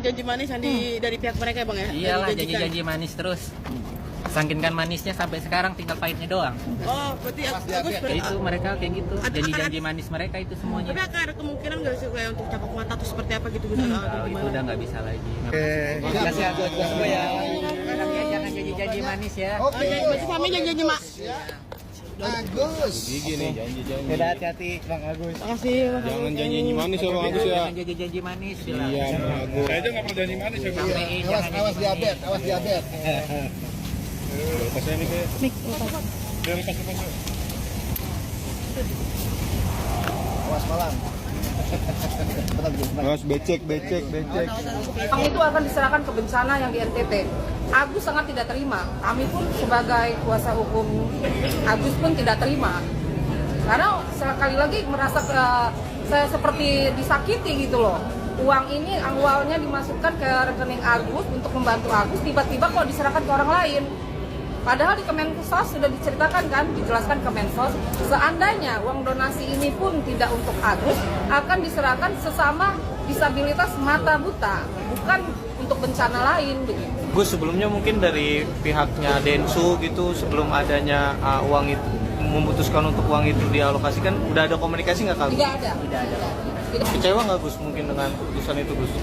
janji manis yang dari pihak mereka ya Bang ya? Iyalah, janji-janji manis terus. Sangkin kan manisnya sampai sekarang tinggal pahitnya doang. Oh, berarti Agus Itu mereka kayak gitu. Janji-janji manis mereka itu semuanya. tapi akan ada kemungkinan nggak sih kayak untuk capok mata atau seperti apa gitu? Kalau itu udah nggak bisa lagi. Kasih Agus semua ya. Jangan janji-janji manis ya. Oke, berarti kami janji mak. Agus. Gigi nih janji-janji. Udah hati-hati Bang Agus. Makasih. Jangan janji manis ya Bang Agus ya. Jangan janji-janji manis. Iya Bang Agus. Saya aja nggak pernah janji manis ya Bang. Awas diabetes, awas diabetes. Lepasnya nih kayak. Udah lepas. Awas malam. Awas becek. Uang itu akan diserahkan ke bencana yang di NTT. Agus sangat tidak terima. Kami pun sebagai kuasa hukum Agus pun tidak terima. Karena sekali lagi merasa saya seperti disakiti gitu loh. Uang ini awalnya dimasukkan ke rekening Agus untuk membantu Agus, tiba-tiba kok diserahkan ke orang lain. Padahal di Kemensos sudah diceritakan kan, dijelaskan Kemensos, seandainya uang donasi ini pun tidak untuk Agus, akan diserahkan sesama disabilitas mata buta, bukan untuk bencana lain begitu. Gus, sebelumnya mungkin dari pihaknya Densu gitu, sebelum adanya uang itu, memutuskan untuk uang itu dialokasikan, udah ada komunikasi nggak Kak? Tidak ada. Kecewa nggak Gus mungkin dengan keputusan itu Gus?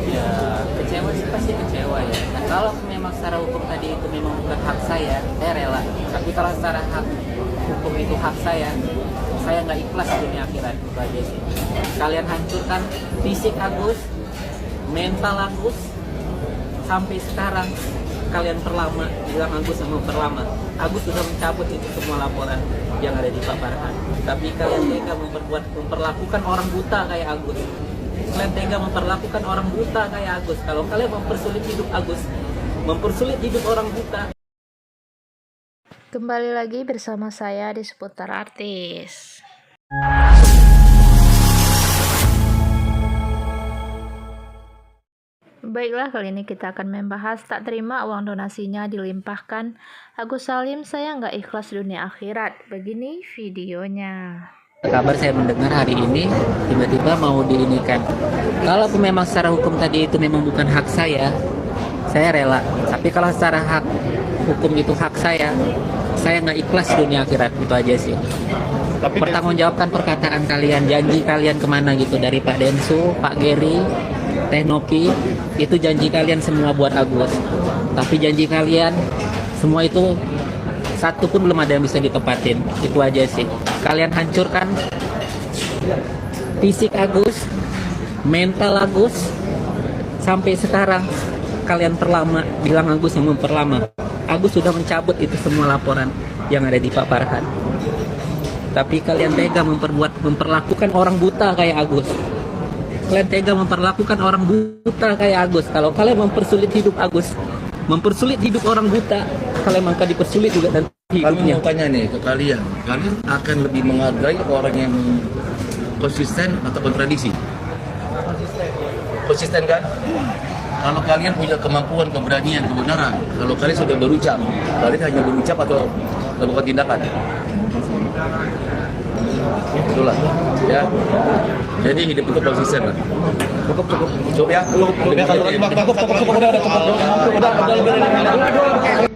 Ya kecewa sih pasti kecewa ya. Nah, kalau memang secara hukum tadi itu memang bukan hak saya rela. Tapi kalau secara hak hukum itu hak saya nggak ikhlas dunia akhirat itu aja sih. Kalian hancurkan fisik Agus, mental Agus, sampai sekarang kalian perlama, bilang Agus sama perlama. Agus sudah mencabut itu semua laporan yang ada di Pak Farhan. Tapi kalian tega memperlakukan orang buta kayak Agus. Kalian tega memperlakukan orang buta kayak Agus. Kalau kalian mempersulit hidup Agus, mempersulit hidup orang buta. Kembali lagi bersama saya di Seputar Artis. Baiklah, kali ini kita akan membahas tak terima uang donasinya dilimpahkan Agus Salim, saya nggak ikhlas dunia akhirat. Begini videonya. Kabar saya mendengar hari ini tiba-tiba mau diinikan. Kalau memang secara hukum tadi itu memang bukan hak saya rela. Tapi kalau secara hak hukum itu hak saya nggak ikhlas dunia akhirat, itu aja sih. Pertanggungjawabkan perkataan kalian, janji kalian kemana gitu, dari Pak Densu, Pak Geri, Teh Noki, itu janji kalian semua buat Agus. Tapi janji kalian semua itu satu pun belum ada yang bisa ditepatin. Itu aja sih. Kalian hancurkan fisik Agus, mental Agus, sampai sekarang kalian perlama, bilang Agus yang memperlama. Agus sudah mencabut itu semua laporan yang ada di Pak Farhan. Tapi kalian tega memperlakukan orang buta kayak Agus. Kalian tega memperlakukan orang buta kayak Agus. Kalau kalian mempersulit hidup Agus, mempersulit hidup orang buta, kalian akan dipersulit juga dan hidupnya. Kalau mau tanya nih ke kalian akan lebih menghargai orang yang konsisten atau kontradiksi? Konsisten kan? Kalau kalian punya kemampuan, keberanian, kebenaran, kalau kalian sudah berucap, kalian hanya berucap atau melakukan tindakan? Itulah, ya. Jadi hidup itu konsisten lah. Cukup ya.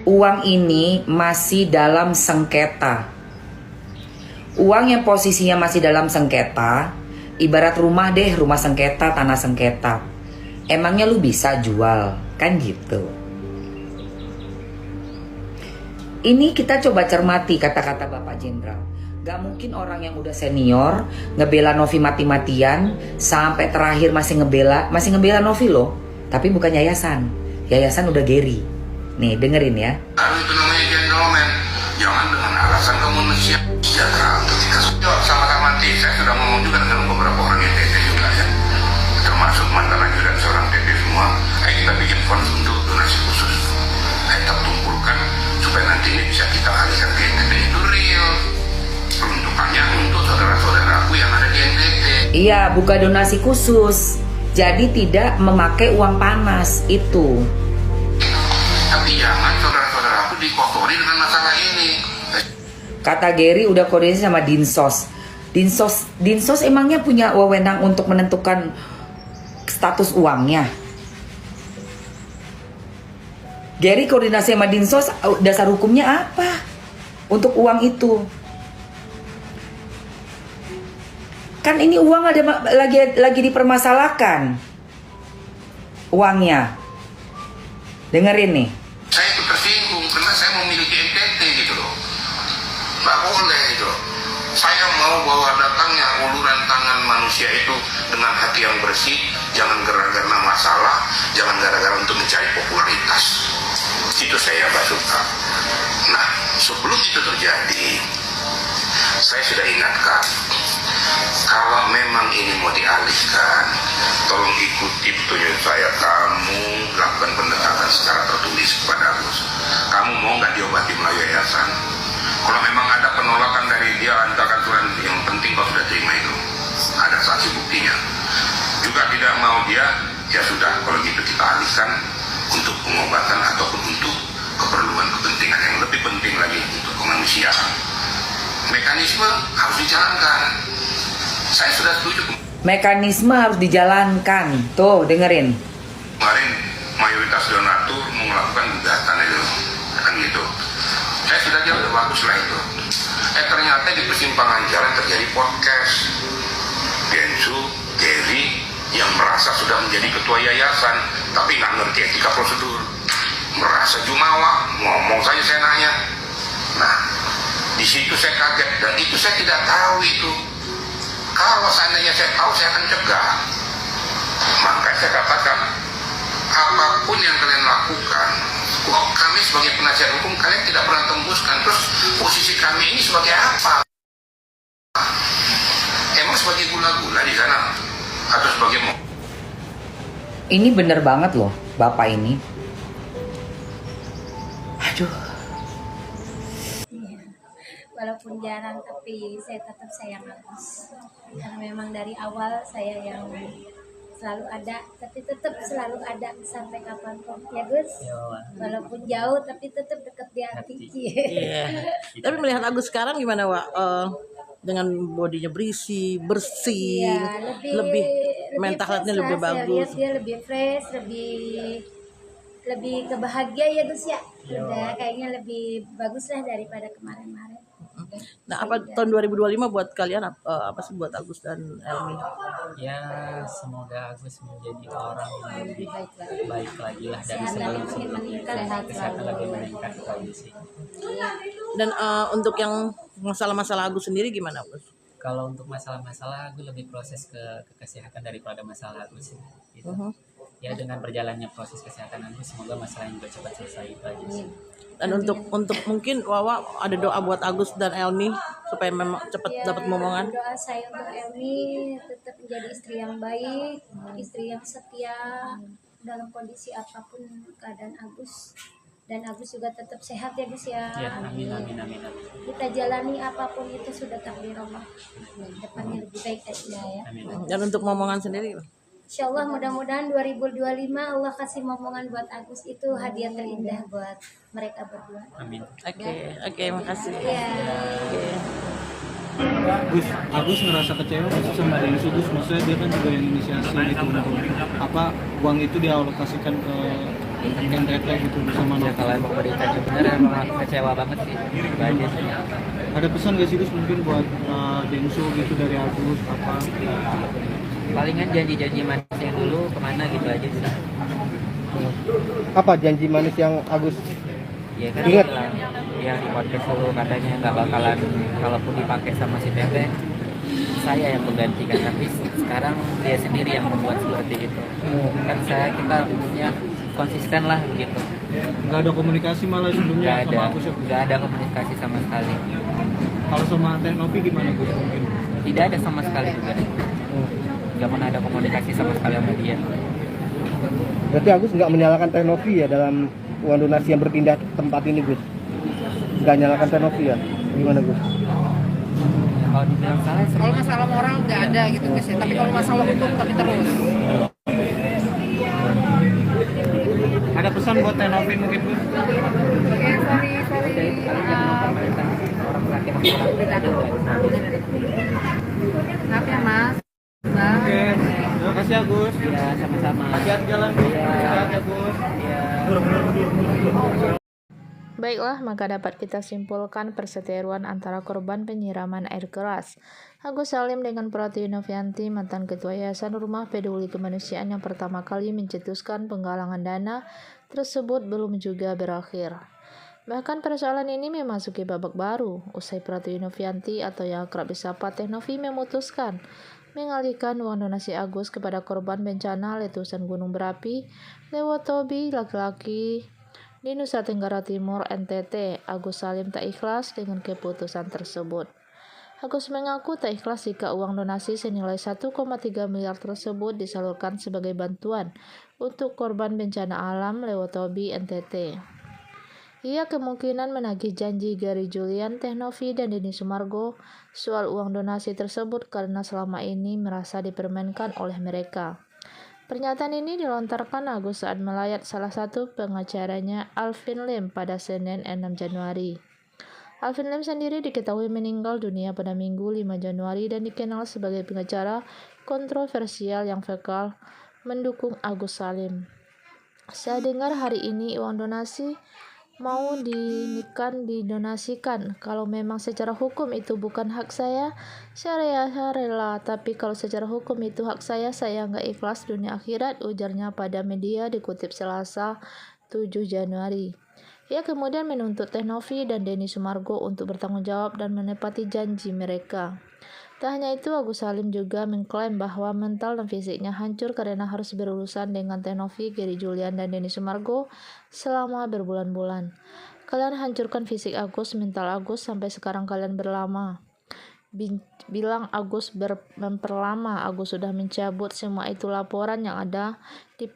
Uang ini masih dalam sengketa. Uang yang posisinya masih dalam sengketa, ibarat rumah deh, rumah sengketa, tanah sengketa. Emangnya lu bisa jual? Kan gitu. Ini kita coba cermati kata-kata Bapak Jenderal. Gak mungkin orang yang udah senior ngebela Novi mati-matian sampai terakhir masih ngebela Novi loh. Tapi bukan yayasan. Yayasan udah Geri. Nih dengerin ya. Itu namanya gentleman. Jangan dengan alasan kemanusiaan sejahtera ketika sama-sama mati. Saya sudah ngomong juga dengan beberapa orang yang TT juga ya. Termasuk mantan ajudan seorang TT semua. Ayo kita bikin fund untuk donasi khusus. Ayo kita kumpulkan supaya nanti ini bisa kita alihkan ke NTT. Itu real. Peruntukannya untuk saudara-saudaraku yang ada di NTT. Iya, buka donasi khusus. Jadi tidak memakai uang panas itu. Tapi jangan saudara-saudaraku dikotori dengan masalah ini. Kata Geri udah koordinasi sama Dinsos. Dinsos emangnya punya wewenang untuk menentukan status uangnya? Gary koordinasi sama Dinsos, dasar hukumnya apa untuk uang itu? Kan ini uang ada lagi dipermasalahkan uangnya. Dengerin nih. Saya itu tersinggung karena saya memiliki NTT gitu loh. Nggak boleh gitu. Saya mau bahwa datangnya uluran tangan manusia itu dengan hati yang bersih, jangan gara-gara masalah, jangan gara-gara untuk mencari popularitas. Itu saya nggak suka. Nah, sebelum itu terjadi, saya sudah ingatkan, kalau memang ini mau dialihkan, tolong ikuti petunjuk saya. Kamu lakukan pendekatan secara tertulis kepada Agus. Kamu mau nggak diobati melalui yayasan? Kalau memang ada penolakan dari dia, antarkan surat yang penting kau sudah terima itu. Ada saksi buktinya. Juga tidak mau dia, ya sudah, kalau gitu kita alihkan untuk pengobatan ataupun untuk keperluan kepentingan yang lebih penting lagi untuk kemanusiaan. Mekanisme harus dijalankan. Saya sudah setuju. Mekanisme harus dijalankan. Tuh, dengerin. Kemarin mayoritas donatur melakukan gugatan itu, kan gitu. Saya sudah jauh udah bagus lah itu. Ternyata di persimpangan jalan terjadi podcast. Densu, Gary yang merasa sudah menjadi ketua yayasan, tapi nggak ngerti etika prosedur. Merasa jumawa, ngomong saja saya nanya. Nah, di situ saya kaget dan itu saya tidak tahu itu. Kalau seandainya saya tahu, saya akan cegah. Maka saya katakan, apapun yang kalian lakukan, kami sebagai penasihat hukum, kalian tidak pernah tembuskan. Terus posisi kami ini sebagai apa? Emang sebagai gula-gula di sana? Atau sebagai mau? Ini bener banget loh, Bapak ini. Aduh. Walaupun jarang, tapi saya tetap sayang Agus. Karena memang dari awal saya yang selalu ada, tapi tetap selalu ada sampai kapanpun, ya Gus. Walaupun jauh, tapi tetap dekat di hati. Iya. Tapi melihat Agus sekarang gimana, Wak? Dengan bodinya bersih, Iya, lebih mentalnya fresh lebih lah, saya bagus. lihat dia lebih fresh, lebih kebahagia ya Gus ya. Udah kayaknya lebih bagus lah daripada kemarin-kemarin. Nah, apa tahun 2025 buat kalian apa sih buat Agus dan Elmi? Ya, semoga Agus menjadi orang yang lebih baik lagi lah dari sebelum-sebelumnya. Kesehatan lebih meningkat lagi sih. Dan untuk yang masalah-masalah Agus sendiri gimana, Agus? Kalau untuk masalah-masalah, aku lebih proses ke kesehatan daripada masalah Agus. Gitu. Ya, dengan berjalannya proses kesehatan Agus, semoga masalahnya juga cepat selesai itu aja sih. Dan untuk mungkin Wawa ada doa buat Agus dan Elmi supaya memang cepat dapat momongan. Doa saya untuk Elmi tetap menjadi istri yang baik, istri yang setia dalam kondisi apapun keadaan Agus. Dan Agus juga tetap sehat ya Gus ya. Ya, amin. Kita jalani apapun itu sudah takdir Allah. Depannya lebih baik aja ya. Amin. Dan untuk momongan sendiri, Insya Allah mudah-mudahan 2025 Allah kasih momongan buat Agus, itu hadiah terindah buat mereka berdua. Amin. Oke, makasih. Ya. Gus, Agus ngerasa kecewa nggak sih sama Densu, Gus? Maksudnya dia kan juga yang inisiasi itu untuk apa uang itu dialokasikan ke NTT gitu bersama Ya, kalau emang beritanya benar, emang aku kecewa banget sih. Itu aja sih. Ada pesan nggak sih Gus mungkin buat Densu gitu dari Agus apa? Palingan janji-janji manis yang dulu kemana gitu aja sih. Apa janji manis yang Agus Ya kan ingat? Yang di podcast dulu katanya nggak bakalan, kalaupun dipakai sama si Tete, saya yang menggantikan. Tapi sekarang dia sendiri yang membuat seperti itu. Kan kita punya konsisten lah gitu. Nggak ada komunikasi malah sebelumnya sama Agus ya? Nggak ada komunikasi sama sekali. Kalau sama Tenopi gimana Gus mungkin? Tidak ada sama sekali juga. Nggak pernah ada komunikasi sama sekali sama dia. Berarti Agus nggak menyalahkan Tenopi ya dalam uang donasi yang berpindah tempat ini Gus? Nggak menyalahkan Tenopi ya? Gimana Gus? Kalau dibilang salah, Kalau masalah moral nggak ada gitu Gus ya. Tapi kalau masalah hukum tapi terus. Ada pesan buat Tenopi mungkin Gus? Sorry. Maaf ya Mas. Oke. Makasih Agus. Ya, sama-sama. Hati-hati jalan. Sehat Agus. Ya. Baiklah, maka dapat kita simpulkan perseteruan antara korban penyiraman air keras Agus Salim dengan Pratiwi Novianti, mantan Ketua Yayasan Rumah Peduli Kemanusiaan yang pertama kali mencetuskan penggalangan dana tersebut belum juga berakhir. Bahkan persoalan ini memasuki babak baru, usai Pratiwi Novianti atau yang akrab disapa Teh Novi memutuskan mengalihkan uang donasi Agus kepada korban bencana letusan gunung berapi Lewotobi laki-laki di Nusa Tenggara Timur NTT. Agus Salim tak ikhlas dengan keputusan tersebut. Agus mengaku tak ikhlas jika uang donasi senilai 1,3 miliar tersebut disalurkan sebagai bantuan untuk korban bencana alam Lewotobi NTT. Ia kemungkinan menagih janji Gary Julian, Teh Novi, dan Denny Sumargo soal uang donasi tersebut karena selama ini merasa dipermainkan oleh mereka. Pernyataan ini dilontarkan Agus saat melayat salah satu pengacaranya, Alvin Lim, pada Senin 6 Januari. Alvin Lim sendiri diketahui meninggal dunia pada Minggu 5 Januari dan dikenal sebagai pengacara kontroversial yang vokal mendukung Agus Salim. Saya dengar hari ini uang donasi mau didonasikan. Kalau memang secara hukum itu bukan hak saya rela. Tapi kalau secara hukum itu hak saya nggak ikhlas dunia akhirat, ujarnya pada media dikutip Selasa 7 Januari. Ia kemudian menuntut Teh Novi dan Denny Sumargo untuk bertanggung jawab dan menepati janji mereka. Tak hanya itu, Agus Salim juga mengklaim bahwa mental dan fisiknya hancur karena harus berurusan dengan Teh Novi, Gary Julian, dan Denny Sumargo selama berbulan-bulan. Kalian hancurkan fisik Agus, mental Agus, sampai sekarang kalian berlama. Bilang Agus memperlama. Agus sudah mencabut semua itu laporan yang ada di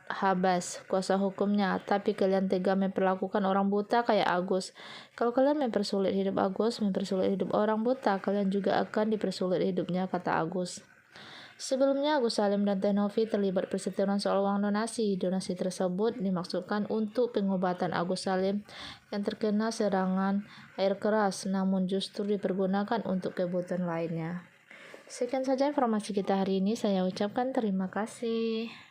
Habas, kuasa hukumnya, tapi kalian tega memperlakukan orang buta kayak Agus. Kalau kalian mempersulit hidup Agus, mempersulit hidup orang buta, kalian juga akan dipersulit hidupnya, kata Agus. Sebelumnya, Agus Salim dan Teh Novi terlibat perseteruan soal uang donasi. Donasi tersebut dimaksudkan untuk pengobatan Agus Salim yang terkena serangan air keras, namun justru dipergunakan untuk kebutuhan lainnya. Sekian saja informasi kita hari ini. Saya ucapkan terima kasih.